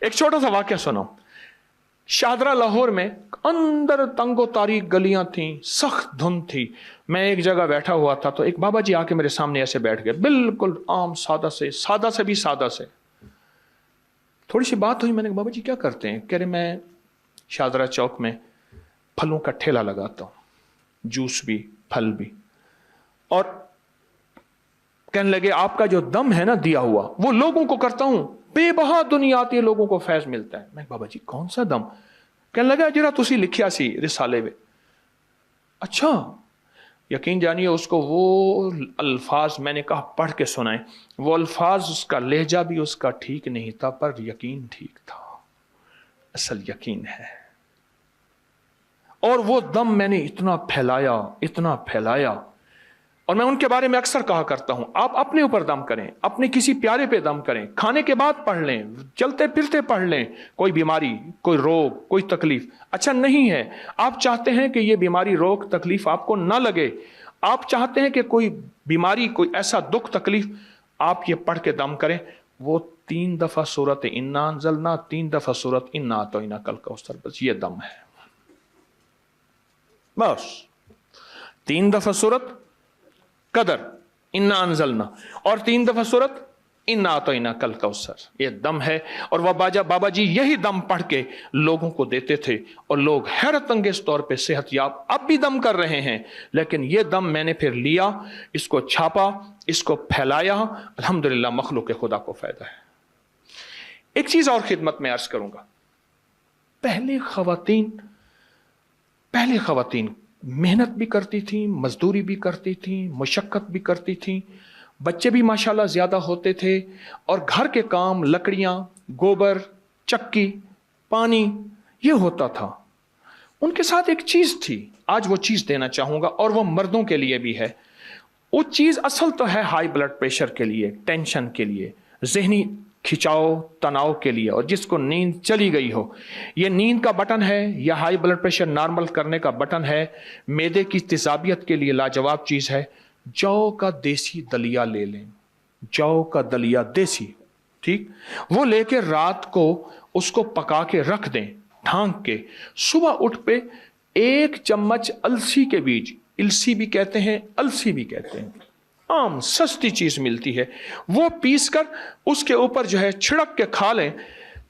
एक छोटा सा वाक्य सुनो। शाहदरा लाहौर में अंदर तंगो तारीख गलियां थी, सख्त धुंध थी। मैं एक जगह बैठा हुआ था तो एक बाबा जी आके मेरे सामने ऐसे बैठ गए, बिल्कुल आम सादा से भी सादा से। थोड़ी सी बात हुई, मैंने कहा बाबा जी क्या करते हैं? कह रहे मैं शाहदरा चौक में फलों का ठेला लगाता हूं, जूस भी फल भी। और कहने लगे आपका जो दम है ना दिया हुआ, वो लोगों को करता हूं, बेबहा दुनिया आती है, लोगों को फैज मिलता है। मैं बाबा जी कौन सा दम? कहने लगा जरा तुसी लिखिया सी रिसाले में। अच्छा, यकीन जानिए उसको वो अल्फाज मैंने कहा पढ़ के सुनाए, वो अल्फाज, उसका लहजा भी उसका ठीक नहीं था, पर यकीन ठीक था, असल यकीन है। और वो दम मैंने इतना फैलाया। और मैं उनके बारे में अक्सर कहा करता हूं, आप अपने ऊपर दम करें, अपने किसी प्यारे पे दम करें, खाने के बाद पढ़ लें, चलते फिरते पढ़ लें। कोई बीमारी, कोई रोग, कोई तकलीफ अच्छा नहीं है, आप चाहते हैं कि ये बीमारी, रोग, तकलीफ आपको ना लगे, आप चाहते हैं कि कोई बीमारी, कोई ऐसा दुख तकलीफ, आप ये पढ़ के दम करें। वो 3 दफा सूरत इन्ना अंज़लना, 3 दफा सूरत इन्ना अतैना कल कौसर, बस ये दम है। बस 3 दफा सूरत कदर इन्ना अंजलना और 3 दफा सूरत इन्ना अतैना कल कौसर, ये दम है। और वह बाबा जी यही दम पढ़ के लोगों को देते थे और लोग हैरत अंगेज तौर पे सेहतयाब अब भी दम कर रहे हैं। लेकिन ये दम मैंने फिर लिया, इसको छापा, इसको फैलाया, अल्हम्दुलिल्लाह मखलूक खुदा को फायदा है। एक चीज और खिदमत में अर्ज करूंगा, पहले खवातीन मेहनत भी करती थी, मजदूरी भी करती थी, मुशक्कत भी करती थी, बच्चे भी माशाल्लाह ज्यादा होते थे, और घर के काम, लकड़ियां, गोबर, चक्की, पानी, ये होता था। उनके साथ एक चीज थी, आज वो चीज देना चाहूंगा, और वो मर्दों के लिए भी है। वो चीज असल तो है हाई ब्लड प्रेशर के लिए, टेंशन के लिए, जहनी खिंचाव, तनाव के लिए, और जिसको नींद चली गई हो, ये नींद का बटन है या हाई ब्लड प्रेशर नॉर्मल करने का बटन है, मैदे की तेजाबियत के लिए लाजवाब चीज है। जौ का देसी दलिया ले लें, जौ का दलिया देसी, ठीक, वो लेके रात को उसको पका के रख दें ढांक के, सुबह उठ पे 1 चम्मच अलसी के बीज, इलसी भी कहते हैं, अलसी भी कहते हैं, आम सस्ती चीज मिलती है, वो पीस कर उसके ऊपर जो है छिड़क के खा लें।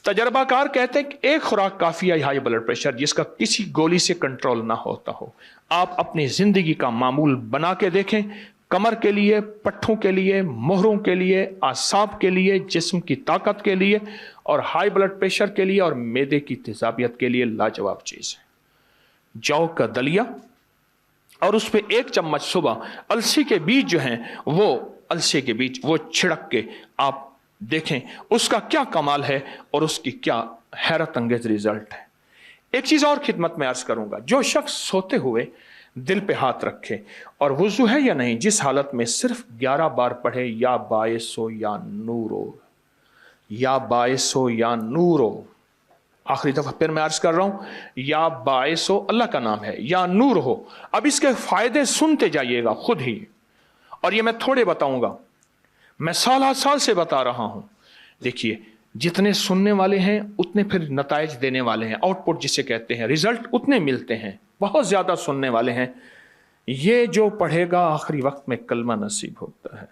तजर्बाकार कहते हैं कि 1 खुराक काफी है हाई ब्लड प्रेशर जिसका किसी गोली से कंट्रोल ना होता हो। आप अपनी जिंदगी का मामूल बना के देखें, कमर के लिए, पट्ठों के लिए, मोहरों के लिए, आसाब के लिए, जिस्म की ताकत के लिए, और हाई ब्लड प्रेशर के लिए, और मैदे की तेजाबियत के लिए लाजवाब चीज है। जौ का दलिया और उस पर 1 चम्मच सुबह अलसी के बीज जो हैं, वो अलसी के बीज वो छिड़क के आप देखें उसका क्या कमाल है और उसकी क्या हैरत अंगेज रिजल्ट है। एक चीज और खिदमत में अर्ज करूंगा, जो शख्स सोते हुए दिल पे हाथ रखे और वुजू है या नहीं, जिस हालत में सिर्फ 11 बार पढ़े या बायसो या नूरो, या बायसो या नूरो, आखिरी दफा फिर मैं अर्ज कर रहा हूं, या बायसो अल्लाह का नाम है, या नूर हो। अब इसके फायदे सुनते जाइएगा खुद ही, और ये मैं थोड़े बताऊंगा, मैं साल से बता रहा हूं। देखिए, जितने सुनने वाले हैं उतने फिर नताइज देने वाले हैं, आउटपुट जिसे कहते हैं, रिजल्ट उतने मिलते हैं। बहुत ज्यादा सुनने वाले हैं। ये जो पढ़ेगा आखिरी वक्त में कलमा नसीब होता है,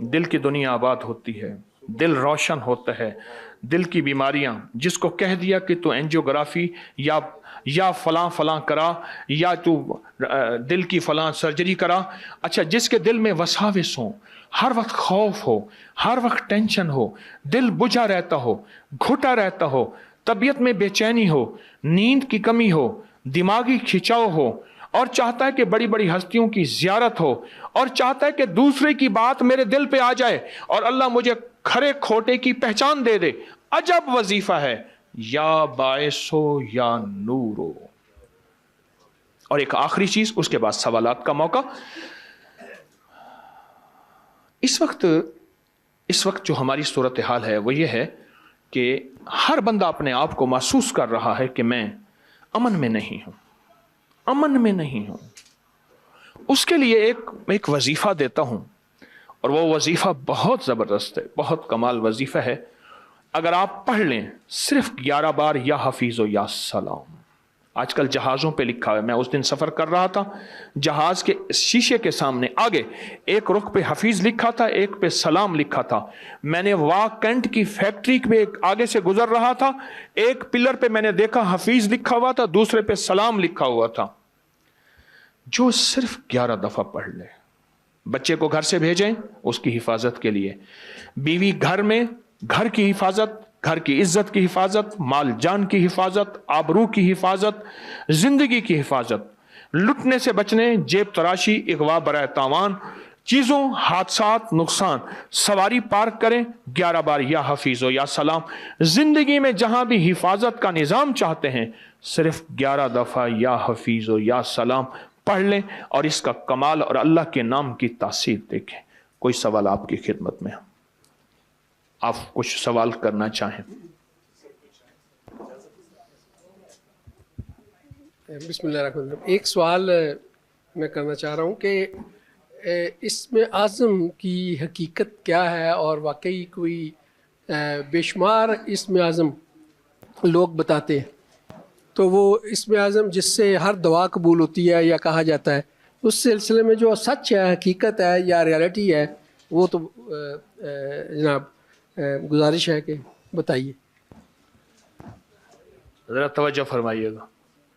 दिल की दुनिया आबाद होती है, दिल रोशन होता है। दिल की बीमारियां, जिसको कह दिया कि तू एंजियोग्राफी या फलां करा, या तू दिल की फलां सर्जरी करा, अच्छा, जिसके दिल में वसाविस हो, हर वक्त खौफ हो, हर वक्त टेंशन हो, दिल बुझा रहता हो, घुटा रहता हो, तबीयत में बेचैनी हो, नींद की कमी हो, दिमागी खिंचाव हो, और चाहता है कि बड़ी बड़ी हस्तियों की जियारत हो, और चाहता है कि दूसरे की बात मेरे दिल पे आ जाए और अल्लाह मुझे खरे खोटे की पहचान दे दे। अजब वजीफा है, या बायसो या नूरो। और एक आखिरी चीज, उसके बाद सवालात का मौका। इस वक्त जो हमारी सूरत हाल है वो ये है कि हर बंदा अपने आप को महसूस कर रहा है कि मैं अमन में नहीं हूं। उसके लिए एक वजीफा देता हूं, और वो वजीफा बहुत जबरदस्त है, बहुत कमाल वजीफा है। اگر آپ پڑھ لیں صرف 11 بار یا حفیظ و یا سلام. آج کل جہازوں پہ لکھا ہے، میں اس دن سفر کر رہا تھا، جہاز کے شیشے کے سامنے آگے ایک رخ پہ حفیظ لکھا تھا، ایک پہ سلام لکھا تھا. میں نے واہ کینٹ کی فیکٹری پہ آگے سے گزر رہا تھا، ایک پلر پہ میں نے دیکھا حفیظ لکھا ہوا تھا، دوسرے پہ سلام لکھا ہوا تھا. جو صرف 11 دفعہ پڑھ لے. بچے کو گھر سے بھیجیں اس کی حفاظت کے لیے، بیوی گھر میں، گھر کی حفاظت، گھر کی عزت کی حفاظت، مال جان کی حفاظت، آبرو کی حفاظت، زندگی کی حفاظت، لٹنے سے بچنے، جیب تراشی، اغوا برائے تاوان، چیزوں، حادثات، نقصان. سواری پارک کریں 11 بار یا حفیظ و یا سلام. زندگی میں جہاں بھی حفاظت کا نظام چاہتے ہیں صرف 11 دفعہ یا حفیظ و یا سلام پڑھ لیں اور اس کا کمال اور اللہ کے نام کی تاثیر دیکھیں. کوئی سوال آپ کی خدمت میں؟ آپ کچھ سوال کرنا چاہیں؟ بسم اللہ الرحمن الرحیم. ایک سوال میں کرنا چاہ رہا ہوں کہ اس میں اعظم کی حقیقت کیا ہے، اور واقعی کوئی بے شمار اس میں اعظم لوگ بتاتے ہیں، تو وہ اس میں اعظم جس سے ہر دعا قبول ہوتی ہے یا کہا جاتا ہے، اس سلسلے میں جو سچ ہے، حقیقت ہے یا ریالٹی ہے، وہ تو جناب گزارش ہے کہ بتائیے. ذرا توجہ فرمائیے گا.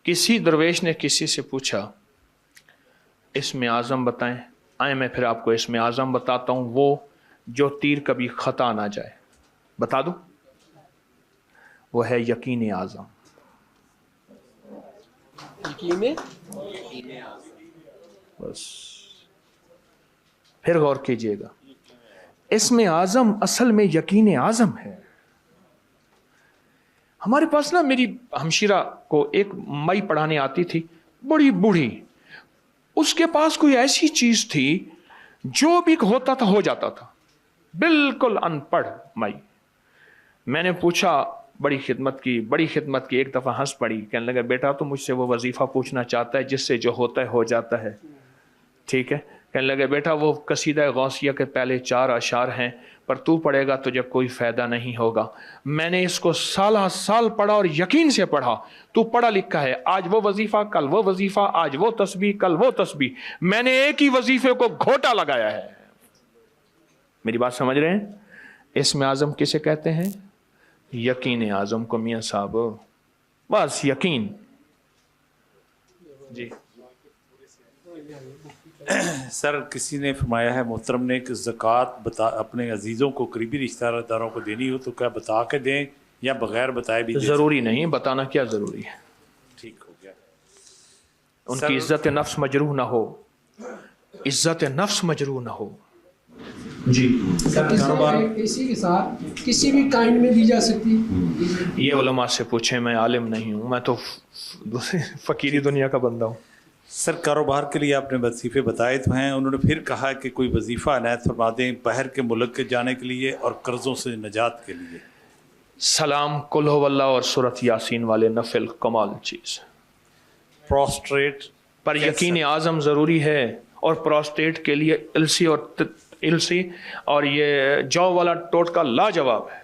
کسی درویش نے کسی سے پوچھا اسم اعظم بتائیں. آئیں میں پھر آپ کو اسم اعظم بتاتا ہوں، وہ جو تیر کبھی خطا نہ جائے. بتا دوں؟ وہ ہے یقین اعظم. یقین بس پھر غور کیجئے گا، اسم اعظم اصل میں یقین اعظم ہے. ہمارے پاس نا میری ہمشیرہ کو ایک مئی پڑھانے آتی تھی، بڑی بوڑھی. اس کے پاس کوئی ایسی چیز تھی جو بھی ہوتا تھا ہو جاتا تھا، بالکل ان پڑھ مئی. میں نے پوچھا، بڑی خدمت کی. ایک دفعہ ہنس پڑی، کہنے لگا بیٹا تو مجھ سے وہ وظیفہ پوچھنا چاہتا ہے جس سے جو ہوتا ہے ہو جاتا ہے. ٹھیک ہے. کہنے لگے بیٹا وہ قصیدہ غوثیہ کے پہلے 4 اشعار ہیں، پر تو پڑھے گا تجھے کوئی فائدہ نہیں ہوگا. میں نے اس کو سال پڑھا اور یقین سے پڑھا. تو پڑھا لکھا ہے، آج وہ وظیفہ کل وہ وظیفہ، آج وہ تسبیح کل وہ تسبیح. میں نے ایک ہی وظیفے کو گھوٹا لگایا ہے. میری بات سمجھ رہے ہیں؟ اسم اعظم کسے کہتے ہیں؟ یقین اعظم کو میاں صاحب، بس یقین. جی سر، کسی نے فرمایا ہے محترم نے کہ زکوٰۃ اپنے عزیزوں کو، قریبی رشتہ داروں کو دینی ہو تو کیا بتا کے دیں یا بغیر بتائے بھی دیں؟ ضروری نہیں، بتانا کیا ضروری ہے. ٹھیک ہو گیا. ان کی عزت نفس مجروح نہ ہو، عزت نفس مجروح نہ ہو. جی اسی کے ساتھ کسی بھی کائن میں دی جا سکتی؟ یہ علماء سے پوچھیں، میں عالم نہیں ہوں، میں تو فقیری دنیا کا بندہ ہوں. سر، کاروبار کے لیے آپ نے وظیفے بتائے تو ہیں، انہوں نے پھر کہا کہ کوئی وظیفہ عنایت فرما دیں باہر کے ملک کے جانے کے لیے اور قرضوں سے نجات کے لیے. سلام، قل ہو اللہ اور سورۃ یاسین والے نفل کمال چیز. پروسٹریٹ پر یقین اعظم ضروری ہے، اور پروسٹیٹ کے لیے السی اور یہ جو والا ٹوٹکا لاجواب ہے.